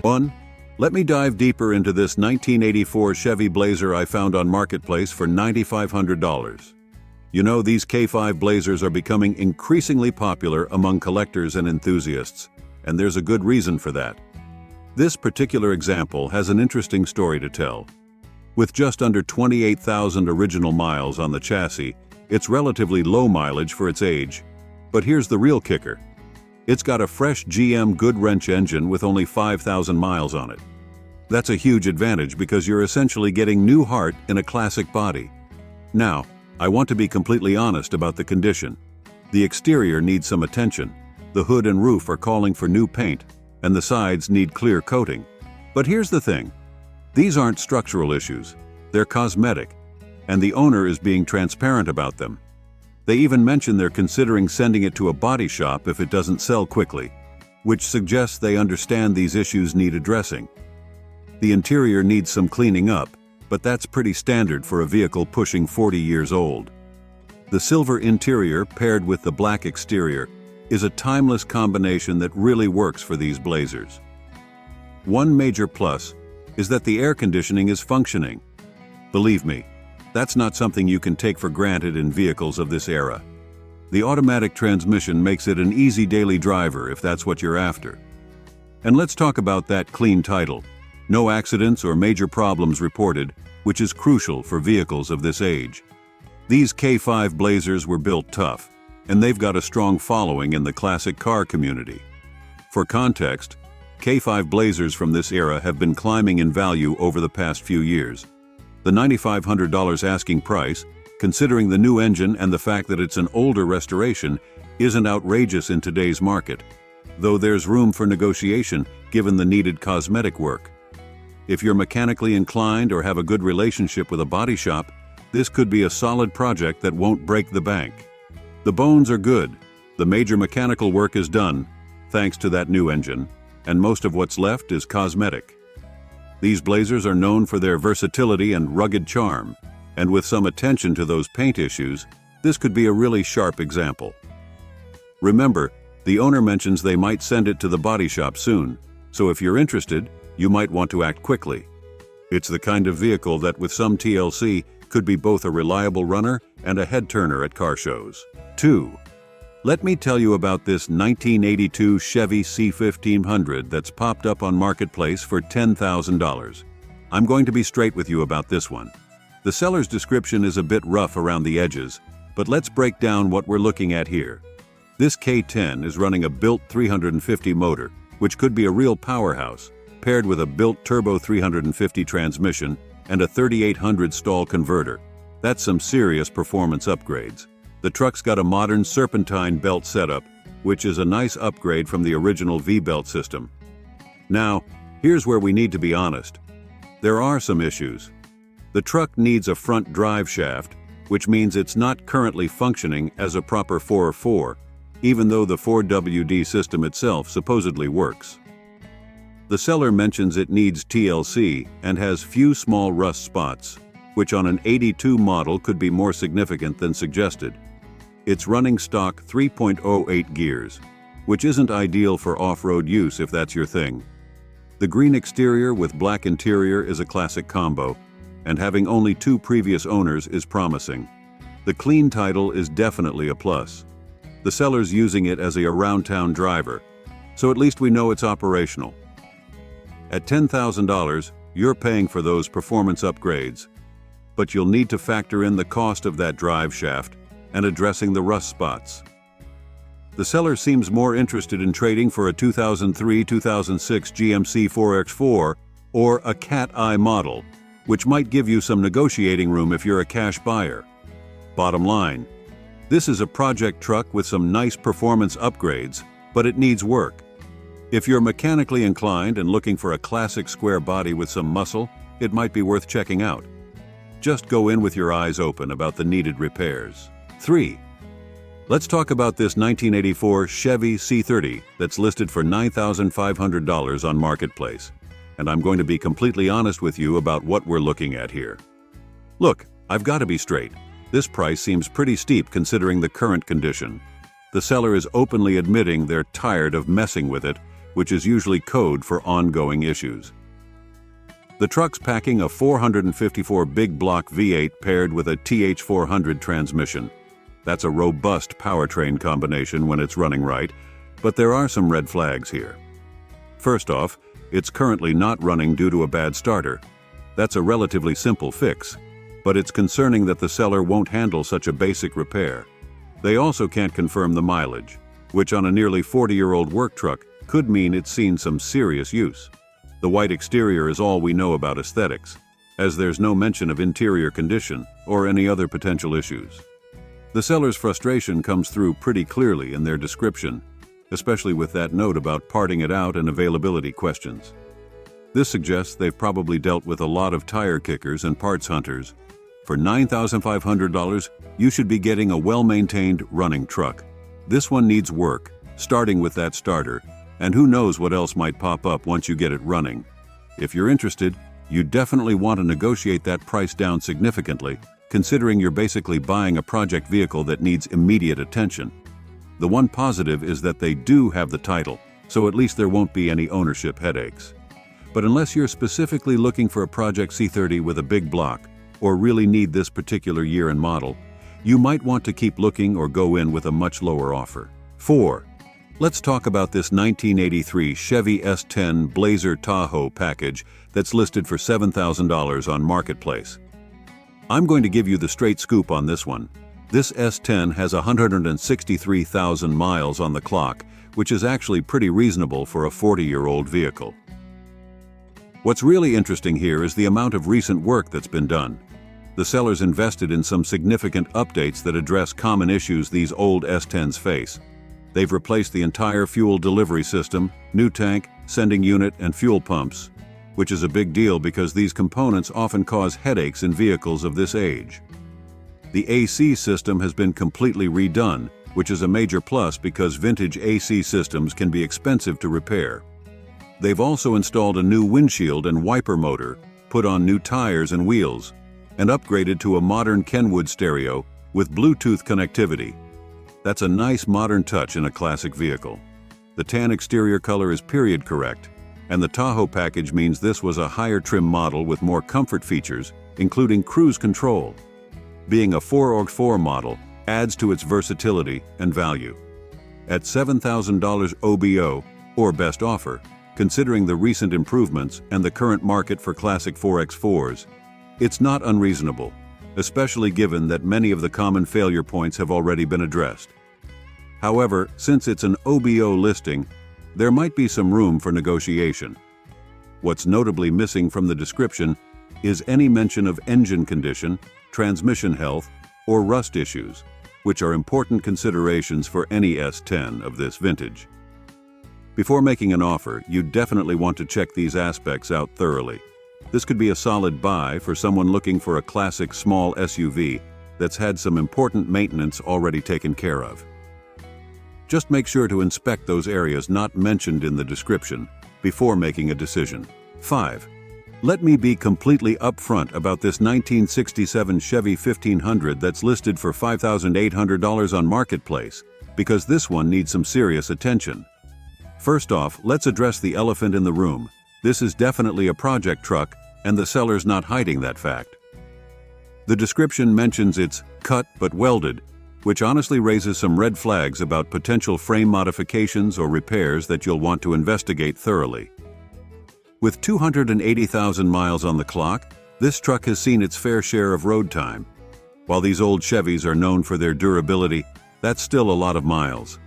1. Let me dive deeper into this 1984 Chevy Blazer I found on Marketplace for $9,500. You know, these K5 Blazers are becoming increasingly popular among collectors and enthusiasts, and there's a good reason for that. This particular example has an interesting story to tell. With just under 28,000 original miles on the chassis, it's relatively low mileage for its age. But here's the real kicker. It's got a fresh GM Goodwrench engine with only 5,000 miles on it. That's a huge advantage because you're essentially getting new heart in a classic body. Now, I want to be completely honest about the condition. The exterior needs some attention. The hood and roof are calling for new paint, and the sides need clear coating. But here's the thing. These aren't structural issues. They're cosmetic, and the owner is being transparent about them. They even mention they're considering sending it to a body shop if it doesn't sell quickly, which suggests they understand these issues need addressing. The interior needs some cleaning up, but that's pretty standard for a vehicle pushing 40 years old. The silver interior paired with the black exterior is a timeless combination that really works for these Blazers. One major plus is that the air conditioning is functioning. Believe me, that's not something you can take for granted in vehicles of this era. The automatic transmission makes it an easy daily driver if that's what you're after. And let's talk about that clean title. No accidents or major problems reported, which is crucial for vehicles of this age. These K5 Blazers were built tough, and they've got a strong following in the classic car community. For context, K5 Blazers from this era have been climbing in value over the past few years. The $9,500 asking price, considering the new engine and the fact that it's an older restoration, isn't outrageous in today's market, though there's room for negotiation given the needed cosmetic work. If you're mechanically inclined or have a good relationship with a body shop, this could be a solid project that won't break the bank. The bones are good, the major mechanical work is done, thanks to that new engine, and most of what's left is cosmetic. These Blazers are known for their versatility and rugged charm, and with some attention to those paint issues, this could be a really sharp example. Remember, the owner mentions they might send it to the body shop soon, so if you're interested, you might want to act quickly. It's the kind of vehicle that with some TLC could be both a reliable runner and a head-turner at car shows. 2. Let me tell you about this 1982 Chevy C1500 that's popped up on Marketplace for $10,000. I'm going to be straight with you about this one. The seller's description is a bit rough around the edges, but let's break down what we're looking at here. This K10 is running a built 350 motor, which could be a real powerhouse, paired with a built turbo 350 transmission and a 3800 stall converter. That's some serious performance upgrades. The truck's got a modern serpentine belt setup, which is a nice upgrade from the original V-belt system. Now, here's where we need to be honest. There are some issues. The truck needs a front drive shaft, which means it's not currently functioning as a proper 4x4, even though the 4WD system itself supposedly works. The seller mentions it needs TLC and has few small rust spots, which on an 82 model could be more significant than suggested. It's running stock 3.08 gears, which isn't ideal for off-road use if that's your thing. The green exterior with black interior is a classic combo, and having only 2 previous owners is promising. The clean title is definitely a plus. The seller's using it as a around-town driver, so at least we know it's operational. At $10,000, you're paying for those performance upgrades, but you'll need to factor in the cost of that drive shaft and addressing the rust spots. The seller seems more interested in trading for a 2003-2006 GMC 4X4 or a Cat-Eye model, which might give you some negotiating room if you're a cash buyer. Bottom line, this is a project truck with some nice performance upgrades, but it needs work. If you're mechanically inclined and looking for a classic square body with some muscle, it might be worth checking out. Just go in with your eyes open about the needed repairs. 3. Let's talk about this 1984 Chevy C30 that's listed for $9,500 on Marketplace. And I'm going to be completely honest with you about what we're looking at here. Look, I've got to be straight. This price seems pretty steep considering the current condition. The seller is openly admitting they're tired of messing with it, which is usually code for ongoing issues. The truck's packing a 454 big block V8 paired with a TH400 transmission. That's a robust powertrain combination when it's running right, but there are some red flags here. First off, it's currently not running due to a bad starter. That's a relatively simple fix, but it's concerning that the seller won't handle such a basic repair. They also can't confirm the mileage, which on a nearly 40-year-old work truck could mean it's seen some serious use. The white exterior is all we know about aesthetics, as there's no mention of interior condition or any other potential issues. The seller's frustration comes through pretty clearly in their description, especially with that note about parting it out and availability questions. This suggests they've probably dealt with a lot of tire kickers and parts hunters. For $9,500, you should be getting a well-maintained running truck. This one needs work, starting with that starter, and who knows what else might pop up once you get it running. If you're interested, you definitely want to negotiate that price down significantly, considering you're basically buying a project vehicle that needs immediate attention. The one positive is that they do have the title, so at least there won't be any ownership headaches. But unless you're specifically looking for a Project C30 with a big block, or really need this particular year and model, you might want to keep looking or go in with a much lower offer. 4. Let's talk about this 1983 Chevy S10 Blazer Tahoe package that's listed for $7,000 on Marketplace. I'm going to give you the straight scoop on this one. This S10 has 163,000 miles on the clock, which is actually pretty reasonable for a 40-year-old vehicle. What's really interesting here is the amount of recent work that's been done. The sellers invested in some significant updates that address common issues these old S10s face. They've replaced the entire fuel delivery system, new tank, sending unit, and fuel pumps, which is a big deal because these components often cause headaches in vehicles of this age. The AC system has been completely redone, which is a major plus because vintage AC systems can be expensive to repair. They've also installed a new windshield and wiper motor, put on new tires and wheels, and upgraded to a modern Kenwood stereo with Bluetooth connectivity. That's a nice modern touch in a classic vehicle. The tan exterior color is period correct, and the Tahoe package means this was a higher trim model with more comfort features, including cruise control. Being a 4x4 model adds to its versatility and value. At $7,000 OBO, or best offer, considering the recent improvements and the current market for classic 4x4s, it's not unreasonable, especially given that many of the common failure points have already been addressed. However, since it's an OBO listing, there might be some room for negotiation. What's notably missing from the description is any mention of engine condition, transmission health, or rust issues, which are important considerations for any S10 of this vintage. Before making an offer, you definitely want to check these aspects out thoroughly. This could be a solid buy for someone looking for a classic small SUV that's had some important maintenance already taken care of. Just make sure to inspect those areas not mentioned in the description before making a decision. 5. Let me be completely upfront about this 1967 Chevy 1500 that's listed for $5,800 on Marketplace, because this one needs some serious attention. First off, let's address the elephant in the room. This is definitely a project truck, and the seller's not hiding that fact. The description mentions it's cut but welded, which honestly raises some red flags about potential frame modifications or repairs that you'll want to investigate thoroughly. With 280,000 miles on the clock, this truck has seen its fair share of road time. While these old Chevys are known for their durability, that's still a lot of miles.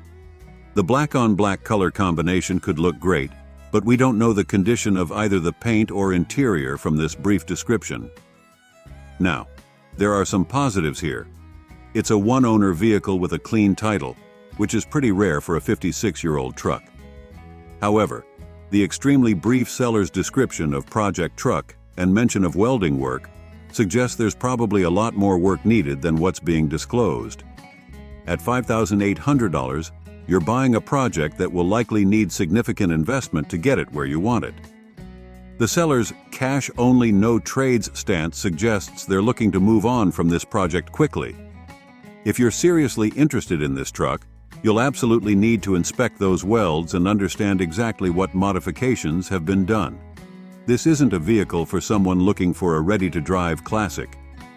The black-on-black color combination could look great, but we don't know the condition of either the paint or interior from this brief description. Now, there are some positives here. It's a one-owner vehicle with a clean title, which is pretty rare for a 56-year-old truck. However, the extremely brief seller's description of project truck and mention of welding work suggests there's probably a lot more work needed than what's being disclosed. At $5,800, you're buying a project that will likely need significant investment to get it where you want it. The seller's cash-only no-trades stance suggests they're looking to move on from this project quickly. If you're seriously interested in this truck, You'll absolutely need to inspect those welds and understand exactly what modifications have been done. This isn't a vehicle for someone looking for a ready-to-drive classic.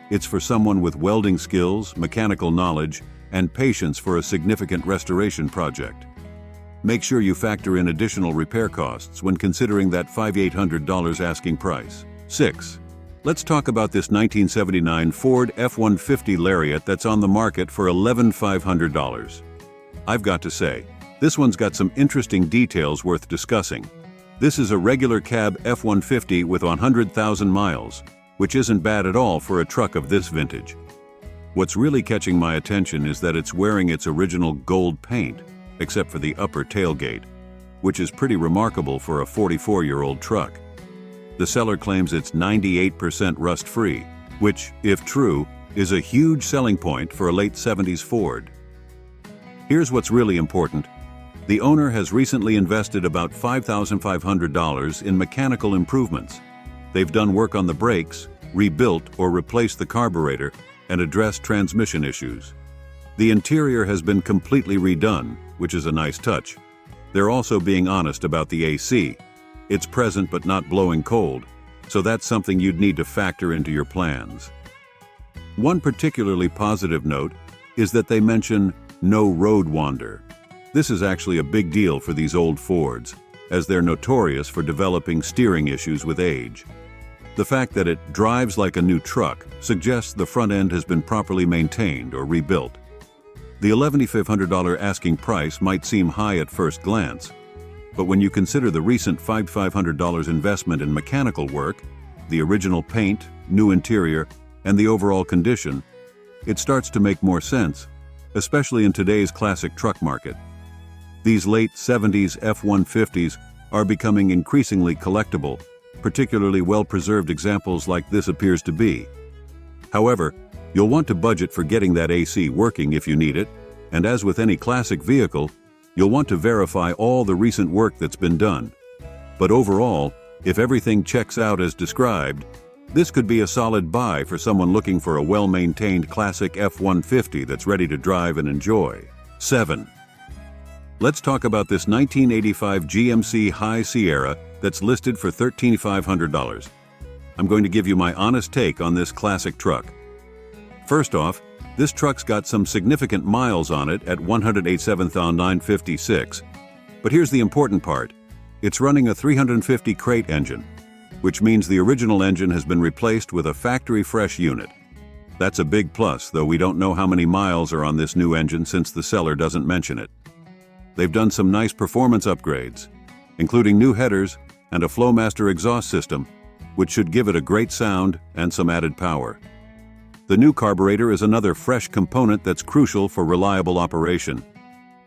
It's for someone with welding skills, mechanical knowledge, and patience for a significant restoration project. Make sure you factor in additional repair costs when considering that $5,800 asking price. 6. Let's talk about this 1979 Ford F-150 Lariat that's on the market for $11,500. I've got to say, this one's got some interesting details worth discussing. This is a regular cab F-150 with 100,000 miles, which isn't bad at all for a truck of this vintage. What's really catching my attention is that it's wearing its original gold paint, except for the upper tailgate, which is pretty remarkable for a 44-year-old truck. The seller claims it's 98% rust-free, which, if true, is a huge selling point for a late 70s Ford. Here's what's really important. The owner has recently invested about $5,500 in mechanical improvements. They've done work on the brakes, rebuilt or replaced the carburetor, and addressed transmission issues. The interior has been completely redone, which is a nice touch. They're also being honest about the AC. It's present but not blowing cold, so that's something you'd need to factor into your plans. One particularly positive note is that they mention no road wander. This is actually a big deal for these old Fords, as they're notorious for developing steering issues with age. The fact that it drives like a new truck suggests the front end has been properly maintained or rebuilt. The $11,500 asking price might seem high at first glance, but when you consider the recent $5,500 investment in mechanical work, the original paint, new interior, and the overall condition, it starts to make more sense, especially in today's classic truck market. These late 70s F-150s are becoming increasingly collectible, particularly well-preserved examples like this appears to be. However, you'll want to budget for getting that AC working if you need it, and as with any classic vehicle, you'll want to verify all the recent work that's been done. But overall, if everything checks out as described, this could be a solid buy for someone looking for a well-maintained classic F-150 that's ready to drive and enjoy. 7. Let's talk about this 1985 GMC High Sierra that's listed for $13,500. I'm going to give you my honest take on this classic truck. First off, this truck's got some significant miles on it at 187,956. But here's the important part. It's running a 350 crate engine, which means the original engine has been replaced with a factory-fresh unit. That's a big plus, though we don't know how many miles are on this new engine since the seller doesn't mention it. They've done some nice performance upgrades, including new headers and a Flowmaster exhaust system, which should give it a great sound and some added power. The new carburetor is another fresh component that's crucial for reliable operation.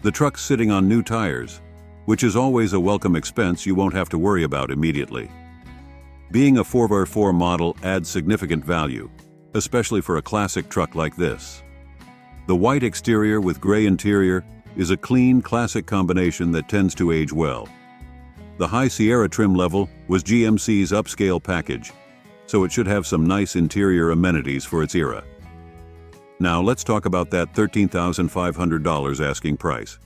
The truck's sitting on new tires, which is always a welcome expense you won't have to worry about immediately. Being a 4x4 model adds significant value, especially for a classic truck like this. The white exterior with gray interior is a clean, classic combination that tends to age well. The High Sierra trim level was GMC's upscale package, so it should have some nice interior amenities for its era. Now let's talk about that $13,500 asking price.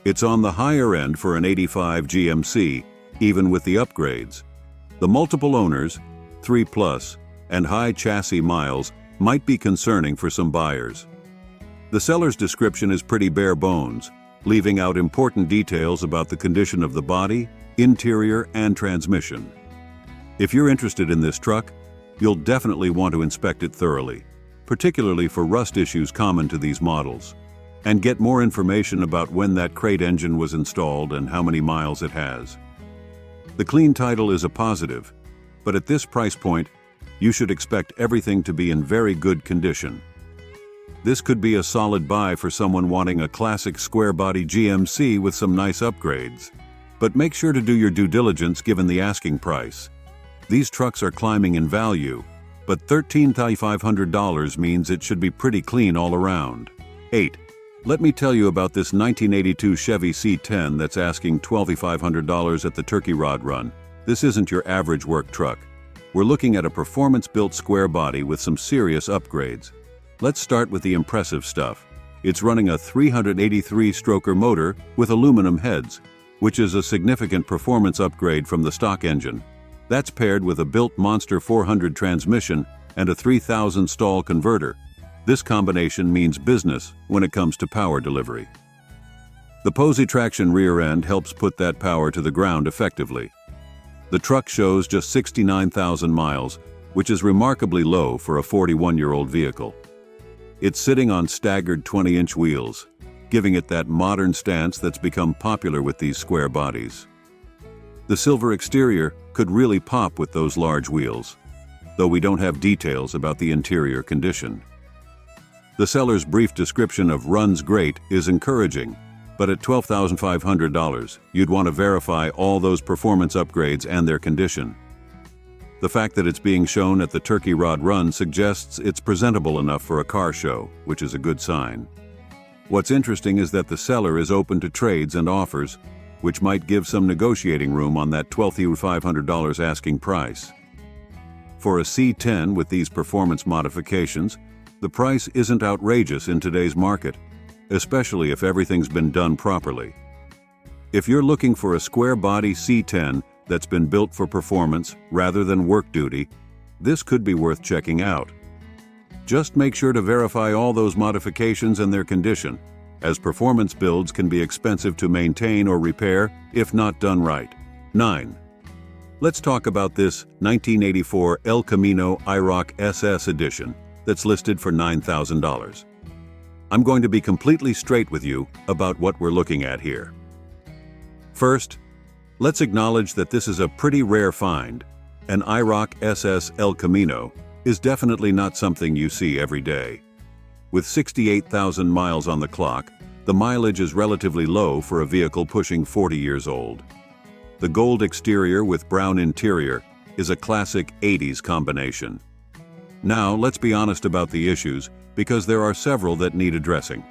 It's on the higher end for an 85 GMC, even with the upgrades. The multiple owners, 3+, and high chassis miles might be concerning for some buyers. The seller's description is pretty bare bones, leaving out important details about the condition of the body, interior, and transmission. If you're interested in this truck, you'll definitely want to inspect it thoroughly, particularly for rust issues common to these models, and get more information about when that crate engine was installed and how many miles it has. The clean title is a positive, but at this price point, you should expect everything to be in very good condition. This could be a solid buy for someone wanting a classic square-body GMC with some nice upgrades. But make sure to do your due diligence given the asking price. These trucks are climbing in value, but $13,500 means it should be pretty clean all around. 8. Let me tell you about this 1982 Chevy C10 that's asking $12,500 at the Turkey Rod Run. This isn't your average work truck. We're looking at a performance-built square body with some serious upgrades. Let's start with the impressive stuff. It's running a 383-stroker motor with aluminum heads, which is a significant performance upgrade from the stock engine. That's paired with a built Monster 400 transmission and a 3000 stall converter. This combination means business when it comes to power delivery. The Posey traction rear end helps put that power to the ground effectively. The truck shows just 69,000 miles, which is remarkably low for a 41-year-old vehicle. It's sitting on staggered 20-inch wheels, giving it that modern stance that's become popular with these square bodies. The silver exterior could really pop with those large wheels, though we don't have details about the interior condition. The seller's brief description of "runs great" is encouraging, but at $12,500, you'd want to verify all those performance upgrades and their condition. The fact that it's being shown at the Turkey Rod Run suggests it's presentable enough for a car show, which is a good sign. What's interesting is that the seller is open to trades and offers, which might give some negotiating room on that $12,500 asking price. For a C10 with these performance modifications, the price isn't outrageous in today's market, especially if everything's been done properly. If you're looking for a square-body C10 that's been built for performance rather than work duty, this could be worth checking out. Just make sure to verify all those modifications and their condition, as performance builds can be expensive to maintain or repair if not done right. 9. Let's talk about this 1984 El Camino IROC SS edition that's listed for $9,000. I'm going to be completely straight with you about what we're looking at here. First, let's acknowledge that this is a pretty rare find. An IROC SS El Camino is definitely not something you see every day. With 68,000 miles on the clock, the mileage is relatively low for a vehicle pushing 40 years old. The gold exterior with brown interior is a classic 80s combination. Now, let's be honest about the issues, because there are several that need addressing.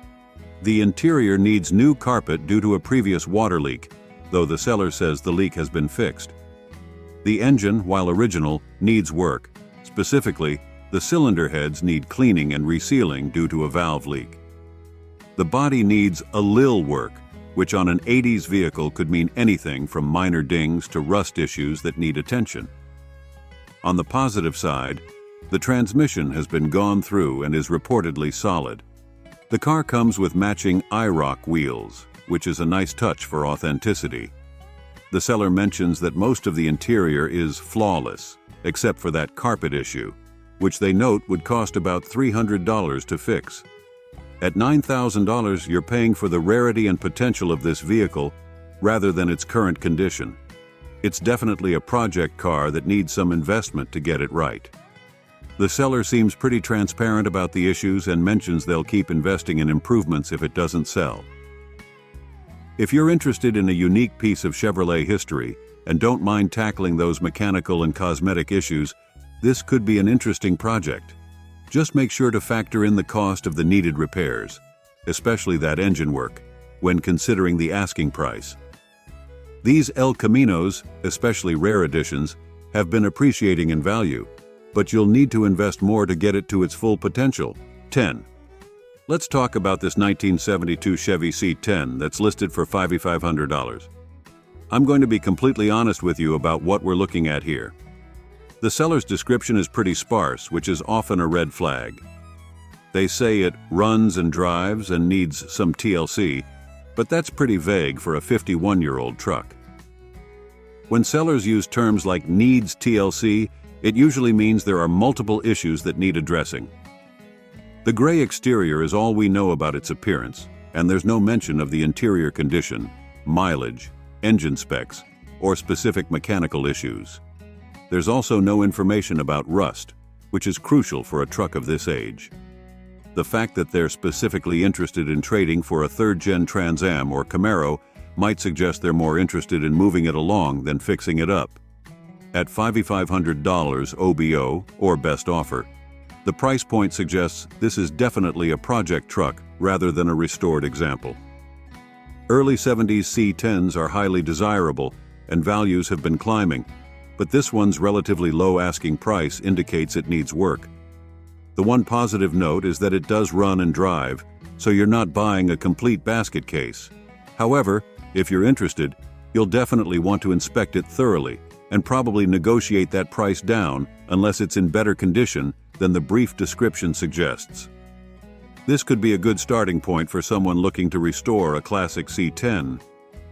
The interior needs new carpet due to a previous water leak, though the seller says the leak has been fixed. The engine, while original, needs work. Specifically, the cylinder heads need cleaning and resealing due to a valve leak. The body needs a little work, which on an 80s vehicle could mean anything from minor dings to rust issues that need attention. On the positive side, the transmission has been gone through and is reportedly solid. The car comes with matching IROC wheels, which is a nice touch for authenticity. The seller mentions that most of the interior is flawless, except for that carpet issue, which they note would cost about $300 to fix. At $9,000, you're paying for the rarity and potential of this vehicle rather than its current condition. It's definitely a project car that needs some investment to get it right. The seller seems pretty transparent about the issues and mentions they'll keep investing in improvements if it doesn't sell. If you're interested in a unique piece of Chevrolet history and don't mind tackling those mechanical and cosmetic issues, this could be an interesting project. Just make sure to factor in the cost of the needed repairs, especially that engine work, when considering the asking price. These El Caminos, especially rare editions, have been appreciating in value, but you'll need to invest more to get it to its full potential. 10. Let's talk about this 1972 Chevy C10 that's listed for $5,500. I'm going to be completely honest with you about what we're looking at here. The seller's description is pretty sparse, which is often a red flag. They say it runs and drives and needs some TLC, but that's pretty vague for a 51-year-old truck. When sellers use terms like needs TLC, it usually means there are multiple issues that need addressing. The gray exterior is all we know about its appearance, and there's no mention of the interior condition, mileage, engine specs, or specific mechanical issues. There's also no information about rust, which is crucial for a truck of this age. The fact that they're specifically interested in trading for a third-gen Trans Am or Camaro might suggest they're more interested in moving it along than fixing it up. At $5,500 OBO, or best offer, the price point suggests this is definitely a project truck rather than a restored example. Early 70s C10s are highly desirable, and values have been climbing, but this one's relatively low asking price indicates it needs work. The one positive note is that it does run and drive, so you're not buying a complete basket case. However, if you're interested, you'll definitely want to inspect it thoroughly and probably negotiate that price down unless it's in better condition than the brief description suggests. This could be a good starting point for someone looking to restore a classic C10,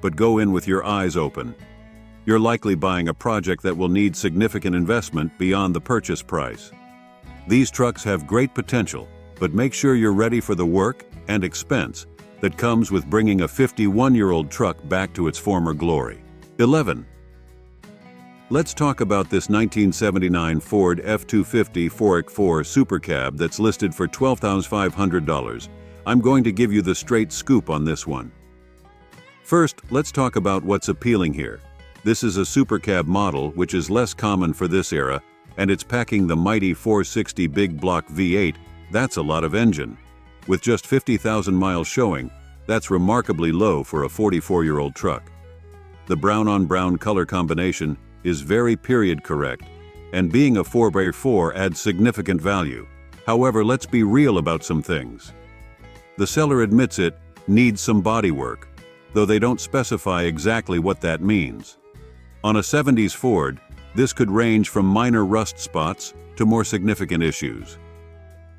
but go in with your eyes open. You're likely buying a project that will need significant investment beyond the purchase price. These trucks have great potential, but make sure you're ready for the work and expense that comes with bringing a 51-year-old truck back to its former glory. 11. Let's talk about this 1979 Ford F-250 4x4 Super Cab that's listed for $12,500. I'm going to give you the straight scoop on this one. First, let's talk about what's appealing here. This is a Super Cab model, which is less common for this era, and it's packing the mighty 460 big block V8. That's a lot of engine. With just 50,000 miles showing, that's remarkably low for a 44-year-old truck. The brown-on-brown color combination is very period correct, and being a 4x4 adds significant value. However, let's be real about some things. The seller admits it needs some bodywork, though they don't specify exactly what that means. On a 70s Ford, this could range from minor rust spots to more significant issues.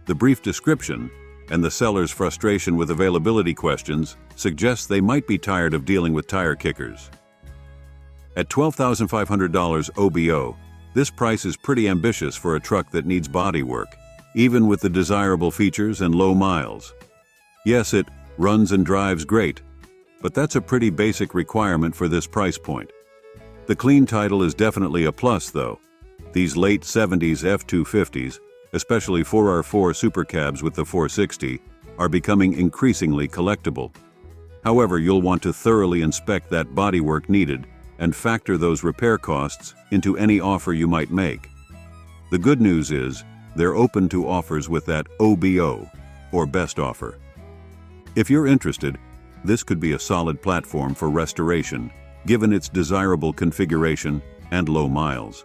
The brief description and the seller's frustration with availability questions suggests they might be tired of dealing with tire kickers. At $12,500 OBO, this price is pretty ambitious for a truck that needs bodywork, even with the desirable features and low miles. Yes, it runs and drives great, but that's a pretty basic requirement for this price point. The clean title is definitely a plus, though. These late 70s F-250s, especially 4x4 Super Cabs with the 460, are becoming increasingly collectible. However, you'll want to thoroughly inspect that bodywork needed and factor those repair costs into any offer you might make. The good news is, they're open to offers with that OBO, or best offer. If you're interested, this could be a solid platform for restoration, given its desirable configuration and low miles.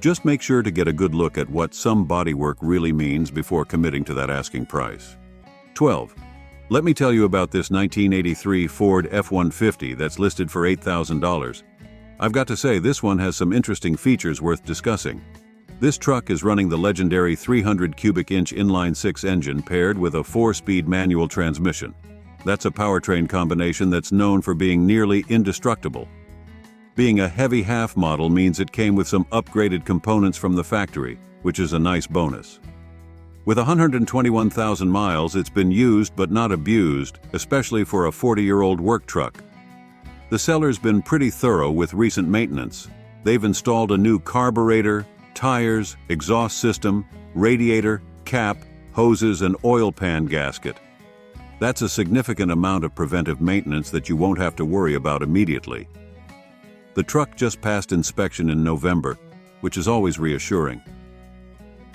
Just make sure to get a good look at what some bodywork really means before committing to that asking price. 12. Let me tell you about this 1983 Ford F-150 that's listed for $8,000. I've got to say, this one has some interesting features worth discussing. This truck is running the legendary 300 cubic inch inline-six engine paired with a 4-speed manual transmission. That's a powertrain combination that's known for being nearly indestructible. Being a heavy half model means it came with some upgraded components from the factory, which is a nice bonus. With 121,000 miles, it's been used but not abused, especially for a 40-year-old work truck. The seller's been pretty thorough with recent maintenance. They've installed a new carburetor, tires, exhaust system, radiator, cap, hoses, and oil pan gasket. That's a significant amount of preventive maintenance that you won't have to worry about immediately. The truck just passed inspection in November, which is always reassuring.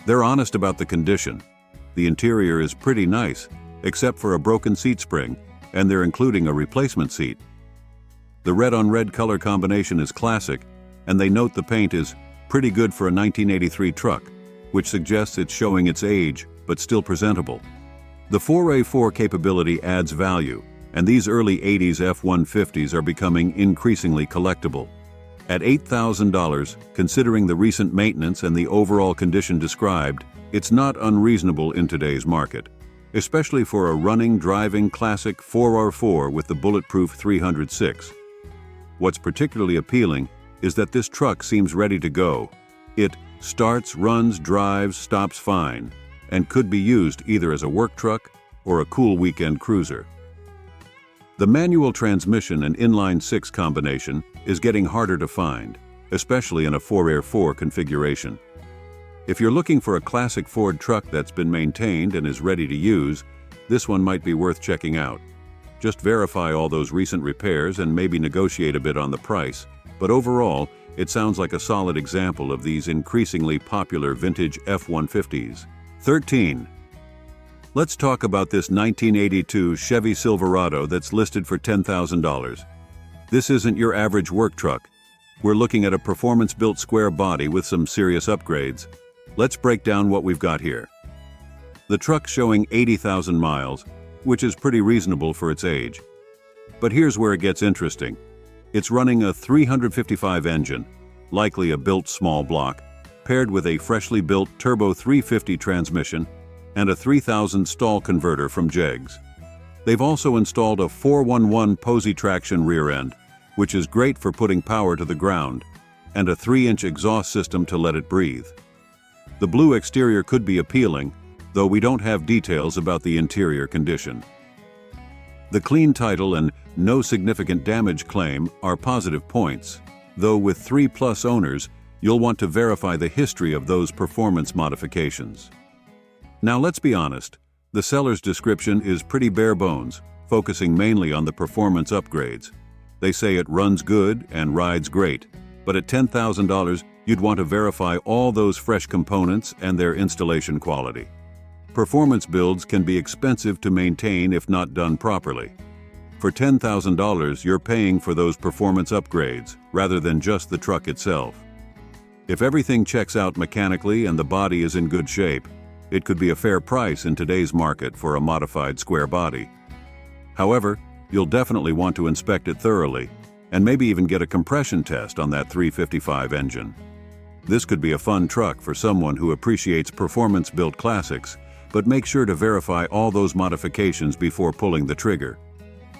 They're honest about the condition. The interior is pretty nice, except for a broken seat spring, and they're including a replacement seat. The red-on-red color combination is classic, and they note the paint is pretty good for a 1983 truck, which suggests it's showing its age, but still presentable. The 4x4 capability adds value, and these early 80s F-150s are becoming increasingly collectible. At $8,000, considering the recent maintenance and the overall condition described, it's not unreasonable in today's market, especially for a running, driving classic 4x4 with the bulletproof 306. What's particularly appealing is that this truck seems ready to go. It starts, runs, drives, stops fine, and could be used either as a work truck or a cool weekend cruiser. The manual transmission and inline-six combination is getting harder to find, especially in a 4x4 configuration. If you're looking for a classic Ford truck that's been maintained and is ready to use, this one might be worth checking out. Just verify all those recent repairs and maybe negotiate a bit on the price, but overall, it sounds like a solid example of these increasingly popular vintage F-150s. 13. Let's talk about this 1982 Chevy Silverado that's listed for $10,000. This isn't your average work truck. We're looking at a performance-built square body with some serious upgrades. Let's break down what we've got here. The truck's showing 80,000 miles, which is pretty reasonable for its age. But here's where it gets interesting. It's running a 355 engine, likely a built small block, paired with a freshly built Turbo 350 transmission and a 3000 stall converter from Jegs. They've also installed a 411 Posey traction rear end, which is great for putting power to the ground, and a 3-inch exhaust system to let it breathe. The blue exterior could be appealing, though we don't have details about the interior condition. The clean title and no significant damage claim are positive points, though with 3+ owners, you'll want to verify the history of those performance modifications. Now let's be honest, the seller's description is pretty bare bones, focusing mainly on the performance upgrades. They say it runs good and rides great, but at $10,000 you'd want to verify all those fresh components and their installation quality. Performance builds can be expensive to maintain if not done properly. For $10,000 you're paying for those performance upgrades, rather than just the truck itself. If everything checks out mechanically and the body is in good shape, it could be a fair price in today's market for a modified square body. However, you'll definitely want to inspect it thoroughly, and maybe even get a compression test on that 355 engine. This could be a fun truck for someone who appreciates performance-built classics, but make sure to verify all those modifications before pulling the trigger.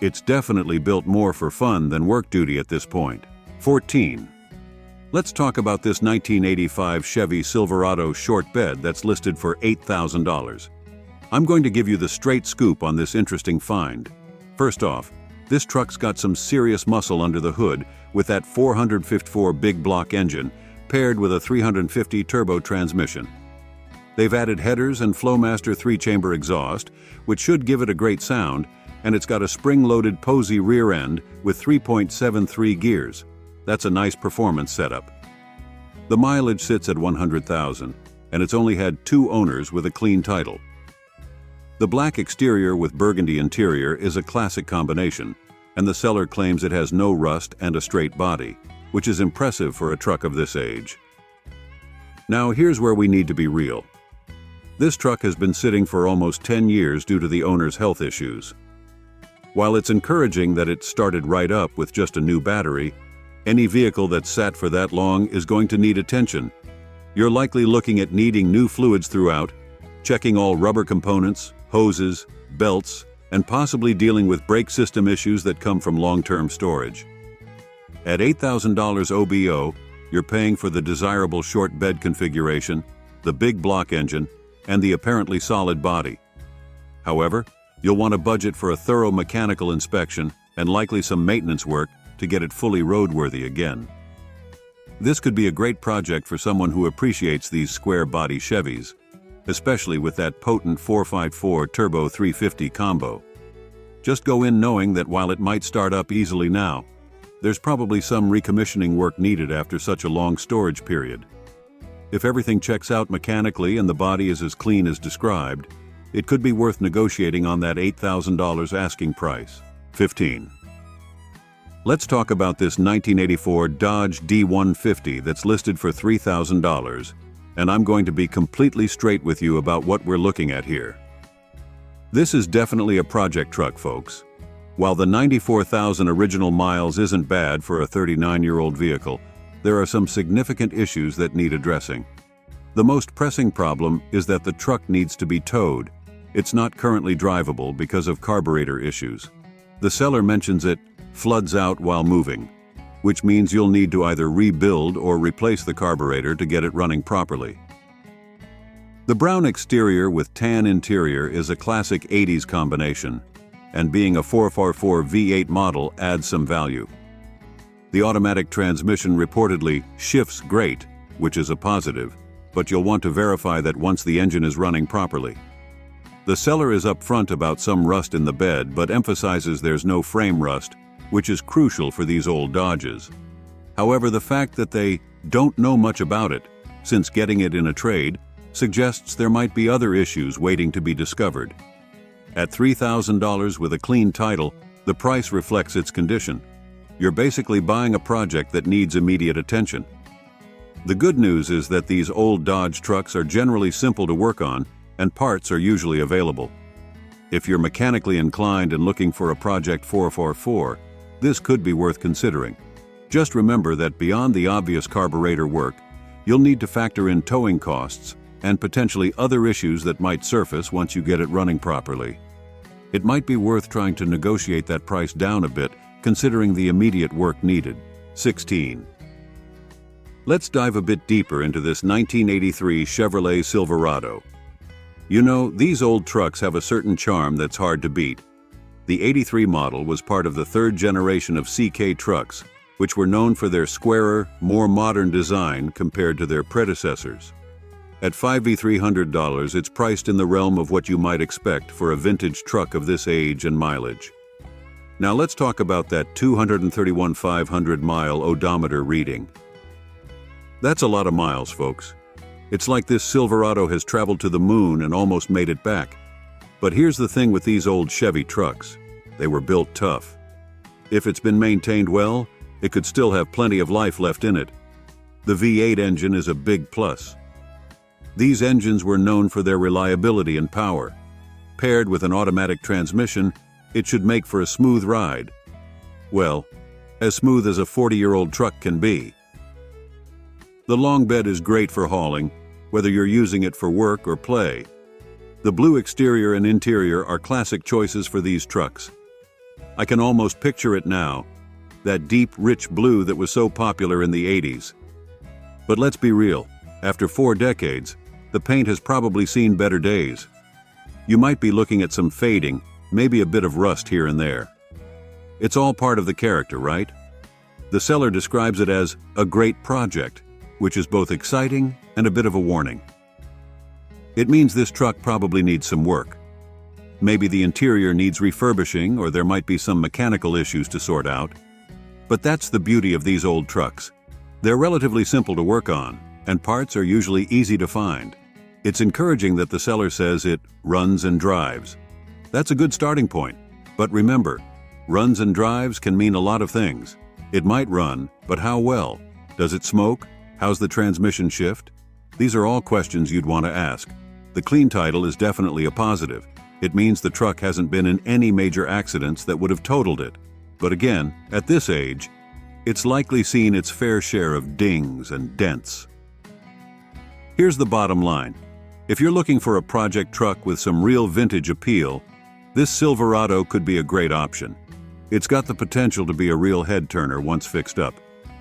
It's definitely built more for fun than work duty at this point. 14. Let's talk about this 1985 Chevy Silverado short bed that's listed for $8,000. I'm going to give you the straight scoop on this interesting find. First off, this truck's got some serious muscle under the hood with that 454 big block engine paired with a 350 turbo transmission. They've added headers and Flowmaster 3-chamber exhaust, which should give it a great sound, and it's got a spring-loaded Posey rear end with 3.73 gears. That's a nice performance setup. The mileage sits at 100,000, and it's only had 2 owners with a clean title. The black exterior with burgundy interior is a classic combination, and the seller claims it has no rust and a straight body, which is impressive for a truck of this age. Now here's where we need to be real. This truck has been sitting for almost 10 years due to the owner's health issues. While it's encouraging that it started right up with just a new battery, any vehicle that's sat for that long is going to need attention. You're likely looking at needing new fluids throughout, checking all rubber components, hoses, belts, and possibly dealing with brake system issues that come from long-term storage. At $8,000 OBO, you're paying for the desirable short bed configuration, the big block engine, and the apparently solid body. However, you'll want to budget for a thorough mechanical inspection and likely some maintenance work to get it fully roadworthy again. This could be a great project for someone who appreciates these square-body Chevys, especially with that potent 454 Turbo 350 combo. Just go in knowing that while it might start up easily now, there's probably some recommissioning work needed after such a long storage period. If everything checks out mechanically and the body is as clean as described, it could be worth negotiating on that $8,000 asking price. 15. Let's talk about this 1984 Dodge D150 that's listed for $3,000, and I'm going to be completely straight with you about what we're looking at here. This is definitely a project truck, folks. While the 94,000 original miles isn't bad for a 39-year-old vehicle, there are some significant issues that need addressing. The most pressing problem is that the truck needs to be towed. It's not currently drivable because of carburetor issues. The seller mentions it floods out while moving, which means you'll need to either rebuild or replace the carburetor to get it running properly. The brown exterior with tan interior is a classic 80s combination, and being a 444 V8 model adds some value. The automatic transmission reportedly shifts great, which is a positive, but you'll want to verify that once the engine is running properly. The seller is upfront about some rust in the bed, but emphasizes there's no frame rust, which is crucial for these old Dodges. However, the fact that they don't know much about it, since getting it in a trade, suggests there might be other issues waiting to be discovered. At $3,000 with a clean title, the price reflects its condition. You're basically buying a project that needs immediate attention. The good news is that these old Dodge trucks are generally simple to work on, and parts are usually available. If you're mechanically inclined and looking for a Project 444, this could be worth considering. Just remember that beyond the obvious carburetor work, you'll need to factor in towing costs and potentially other issues that might surface once you get it running properly. It might be worth trying to negotiate that price down a bit, considering the immediate work needed. 16. Let's dive a bit deeper into this 1983 Chevrolet Silverado. You know, these old trucks have a certain charm that's hard to beat. The 83 model was part of the third generation of CK trucks, which were known for their squarer, more modern design compared to their predecessors. At $5,300, it's priced in the realm of what you might expect for a vintage truck of this age and mileage. Now let's talk about that 231,500-mile odometer reading. That's a lot of miles, folks. It's like this Silverado has traveled to the moon and almost made it back. But here's the thing with these old Chevy trucks. They were built tough. If it's been maintained well, it could still have plenty of life left in it. The V8 engine is a big plus. These engines were known for their reliability and power. Paired with an automatic transmission, it should make for a smooth ride. Well, as smooth as a 40-year-old truck can be. The long bed is great for hauling, whether you're using it for work or play. The blue exterior and interior are classic choices for these trucks. I can almost picture it now, that deep, rich blue that was so popular in the 80s. But let's be real, after 4 decades, the paint has probably seen better days. You might be looking at some fading, maybe a bit of rust here and there. It's all part of the character, right? The seller describes it as a great project, which is both exciting and a bit of a warning. It means this truck probably needs some work. Maybe the interior needs refurbishing, or there might be some mechanical issues to sort out. But that's the beauty of these old trucks. They're relatively simple to work on, and parts are usually easy to find. It's encouraging that the seller says it runs and drives. That's a good starting point. But remember, runs and drives can mean a lot of things. It might run, but how well? Does it smoke? How's the transmission shift? These are all questions you'd want to ask. The clean title is definitely a positive. It means the truck hasn't been in any major accidents that would have totaled it. But again, at this age, it's likely seen its fair share of dings and dents. Here's the bottom line. If you're looking for a project truck with some real vintage appeal, this Silverado could be a great option. It's got the potential to be a real head-turner once fixed up.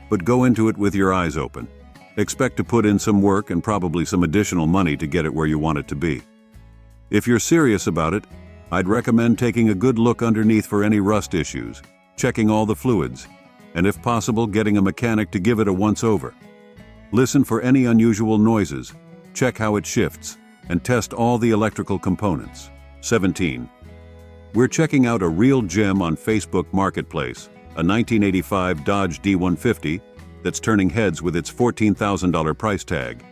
But go into it with your eyes open. Expect to put in some work and probably some additional money to get it where you want it to be. If you're serious about it, I'd recommend taking a good look underneath for any rust issues, checking all the fluids, and if possible, getting a mechanic to give it a once-over. Listen for any unusual noises, check how it shifts, and test all the electrical components. 17. We're checking out a real gem on Facebook Marketplace, a 1985 Dodge D150 that's turning heads with its $14,000 price tag.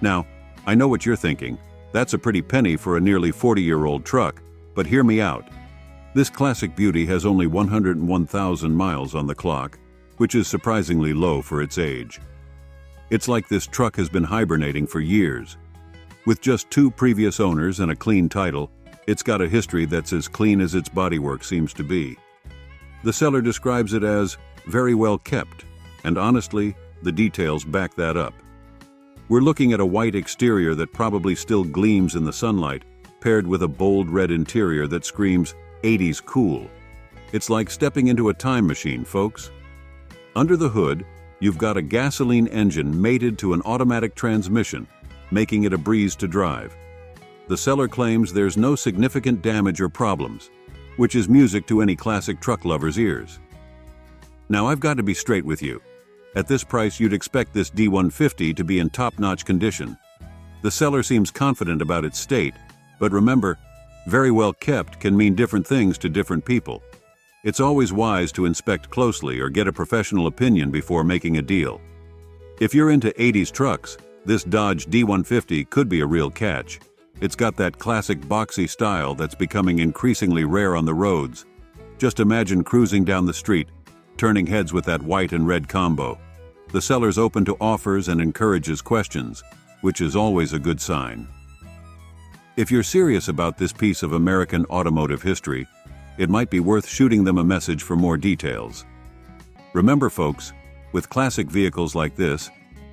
Now, I know what you're thinking. That's a pretty penny for a nearly 40-year-old truck, but hear me out. This classic beauty has only 101,000 miles on the clock, which is surprisingly low for its age. It's like this truck has been hibernating for years. With just 2 previous owners and a clean title, it's got a history that's as clean as its bodywork seems to be. The seller describes it as very well kept, and honestly, the details back that up. We're looking at a white exterior that probably still gleams in the sunlight, paired with a bold red interior that screams 80s cool. It's like stepping into a time machine, folks. Under the hood, you've got a gasoline engine mated to an automatic transmission, making it a breeze to drive. The seller claims there's no significant damage or problems, which is music to any classic truck lover's ears. Now, I've got to be straight with you. At this price, you'd expect this D150 to be in top-notch condition. The seller seems confident about its state, but remember, very well kept can mean different things to different people. It's always wise to inspect closely or get a professional opinion before making a deal. If you're into 80s trucks, this Dodge D150 could be a real catch. It's got that classic boxy style that's becoming increasingly rare on the roads. Just imagine cruising down the street, turning heads with that white and red combo. The seller's open to offers and encourages questions, which is always a good sign. If you're serious about this piece of American automotive history, it might be worth shooting them a message for more details. Remember, folks, with classic vehicles like this,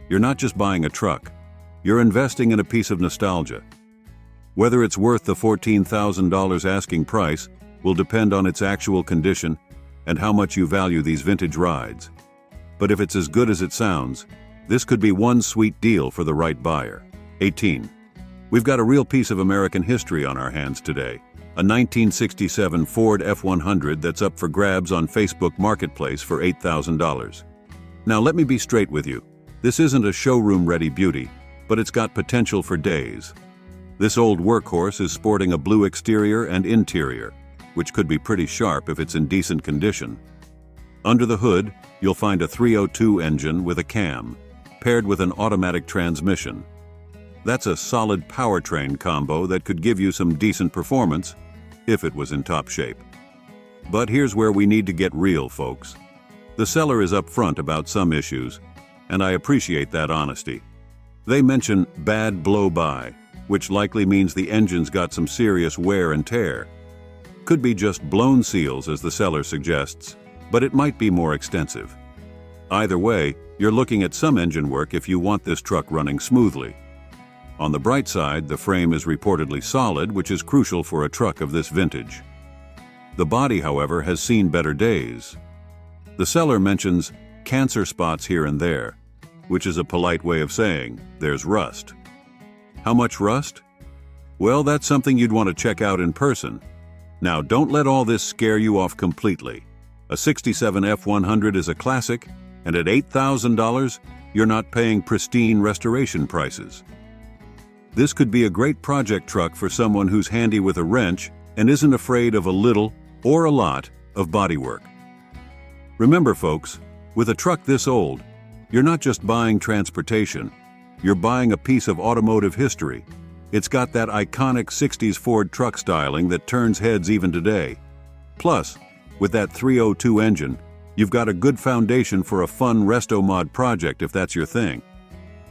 you're not just buying a truck, you're investing in a piece of nostalgia. Whether it's worth the $14,000 asking price will depend on its actual condition and how much you value these vintage rides. But if it's as good as it sounds, this could be one sweet deal for the right buyer. 18. We've got a real piece of American history on our hands today. A 1967 Ford F-100 that's up for grabs on Facebook Marketplace for $8,000. Now let me be straight with you. This isn't a showroom-ready beauty, but it's got potential for days. This old workhorse is sporting a blue exterior and interior, which could be pretty sharp if it's in decent condition. Under the hood, you'll find a 302 engine with a cam, paired with an automatic transmission. That's a solid powertrain combo that could give you some decent performance, if it was in top shape. But here's where we need to get real, folks. The seller is upfront about some issues, and I appreciate that honesty. They mention bad blow-by, which likely means the engine's got some serious wear and tear. Could be just blown seals, as the seller suggests, but it might be more extensive. Either way, you're looking at some engine work if you want this truck running smoothly. On the bright side, the frame is reportedly solid, which is crucial for a truck of this vintage. The body, however, has seen better days. The seller mentions cancer spots here and there, which is a polite way of saying there's rust. How much rust? Well, that's something you'd want to check out in person. Now, don't let all this scare you off completely. A 67 F-100 is a classic, and at $8,000, you're not paying pristine restoration prices. This could be a great project truck for someone who's handy with a wrench and isn't afraid of a little or a lot of bodywork. Remember, folks, with a truck this old, you're not just buying transportation, you're buying a piece of automotive history. It's got that iconic 60s Ford truck styling that turns heads even today. Plus, with that 302 engine, you've got a good foundation for a fun resto mod project if that's your thing.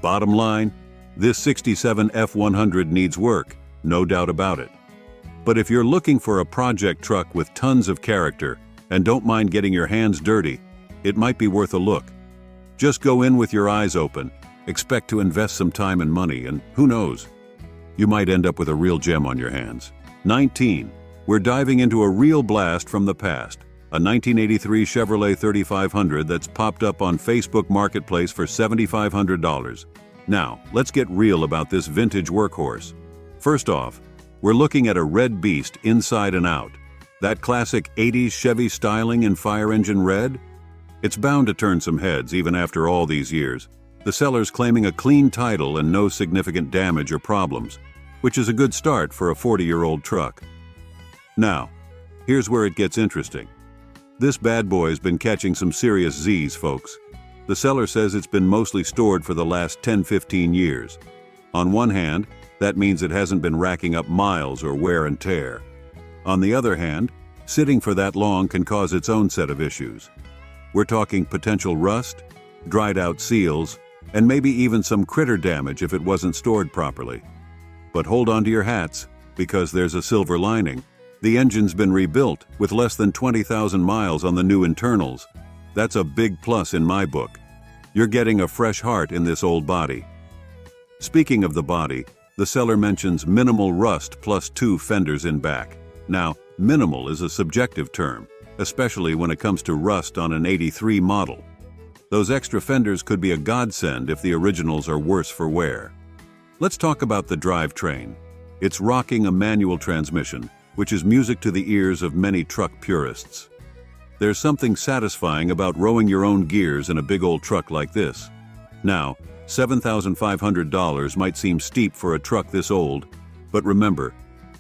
Bottom line, this 67 F-100 needs work, no doubt about it. But if you're looking for a project truck with tons of character and don't mind getting your hands dirty, it might be worth a look. Just go in with your eyes open, expect to invest some time and money, and who knows, you might end up with a real gem on your hands. 19. We're diving into a real blast from the past. A 1983 Chevrolet 3500 that's popped up on Facebook Marketplace for $7,500. Now, let's get real about this vintage workhorse. First off, we're looking at a red beast inside and out. That classic 80s Chevy styling in fire engine red? It's bound to turn some heads even after all these years. The seller's claiming a clean title and no significant damage or problems, which is a good start for a 40-year-old truck. Now, here's where it gets interesting. This bad boy's been catching some serious Z's, folks. The seller says it's been mostly stored for the last 10-15 years. On one hand, that means it hasn't been racking up miles or wear and tear. On the other hand, sitting for that long can cause its own set of issues. We're talking potential rust, dried out seals, and maybe even some critter damage if it wasn't stored properly. But hold on to your hats, because there's a silver lining. The engine's been rebuilt with less than 20,000 miles on the new internals. That's a big plus in my book. You're getting a fresh heart in this old body. Speaking of the body, the seller mentions minimal rust plus 2 fenders in back. Now, minimal is a subjective term, especially when it comes to rust on an 83 model. Those extra fenders could be a godsend if the originals are worse for wear. Let's talk about the drivetrain. It's rocking a manual transmission, which is music to the ears of many truck purists. There's something satisfying about rowing your own gears in a big old truck like this. Now, $7,500 might seem steep for a truck this old, but remember,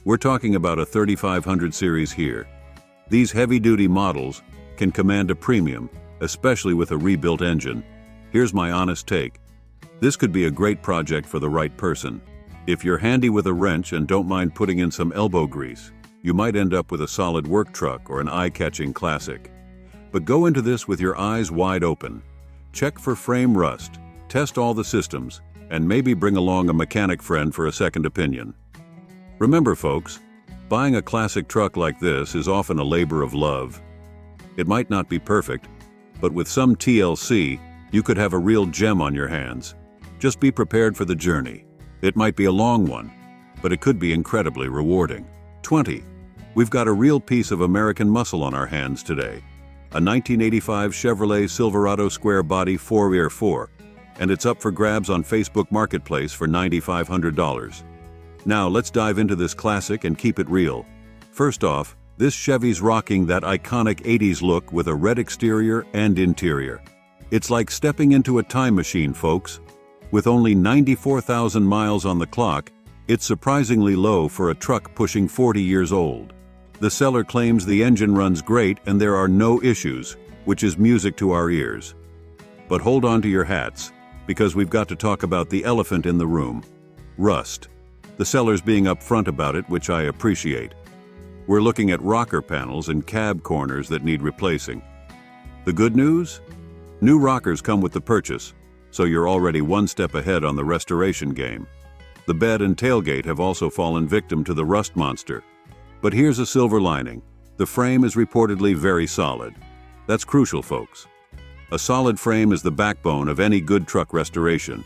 we're talking about a 3500 series here. These heavy-duty models can command a premium, especially with a rebuilt engine. Here's my honest take. This could be a great project for the right person. If you're handy with a wrench and don't mind putting in some elbow grease, you might end up with a solid work truck or an eye-catching classic. But go into this with your eyes wide open. Check for frame rust, test all the systems, and maybe bring along a mechanic friend for a second opinion. Remember, folks, buying a classic truck like this is often a labor of love. It might not be perfect, but with some TLC, you could have a real gem on your hands. Just be prepared for the journey. It might be a long one, but it could be incredibly rewarding. 20. We've got a real piece of American muscle on our hands today. A 1985 Chevrolet Silverado Square Body 4x4, and it's up for grabs on Facebook Marketplace for $9,500. Now let's dive into this classic and keep it real. First off, this Chevy's rocking that iconic 80s look with a red exterior and interior. It's like stepping into a time machine, folks. With only 94,000 miles on the clock, it's surprisingly low for a truck pushing 40 years old. The seller claims the engine runs great and there are no issues, which is music to our ears. But hold on to your hats, because we've got to talk about the elephant in the room: rust. The seller's being upfront about it, which I appreciate. We're looking at rocker panels and cab corners that need replacing. The good news? New rockers come with the purchase, so you're already one step ahead on the restoration game. The bed and tailgate have also fallen victim to the rust monster. But here's a silver lining. The frame is reportedly very solid. That's crucial, folks. A solid frame is the backbone of any good truck restoration.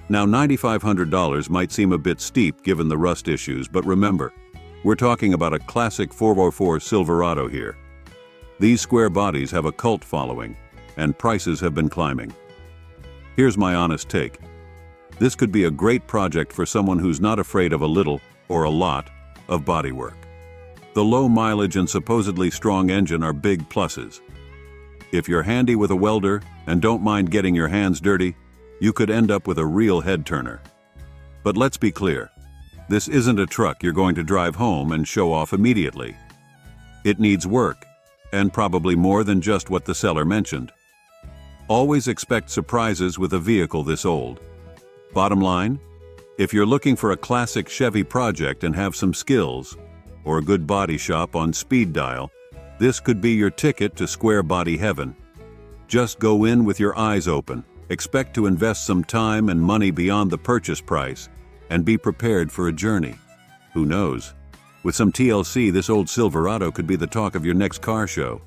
Now, $9,500 might seem a bit steep given the rust issues, but remember, we're talking about a classic 4x4 Silverado here. These square bodies have a cult following, and prices have been climbing. Here's my honest take. This could be a great project for someone who's not afraid of a little, or a lot, of bodywork. The low mileage and supposedly strong engine are big pluses. If you're handy with a welder and don't mind getting your hands dirty, you could end up with a real head-turner. But let's be clear, this isn't a truck you're going to drive home and show off immediately. It needs work, and probably more than just what the seller mentioned. Always expect surprises with a vehicle this old. Bottom line, if you're looking for a classic Chevy project and have some skills, or a good body shop on speed dial, this could be your ticket to square body heaven. Just go in with your eyes open, expect to invest some time and money beyond the purchase price, and be prepared for a journey. Who knows? With some TLC, this old Silverado could be the talk of your next car show.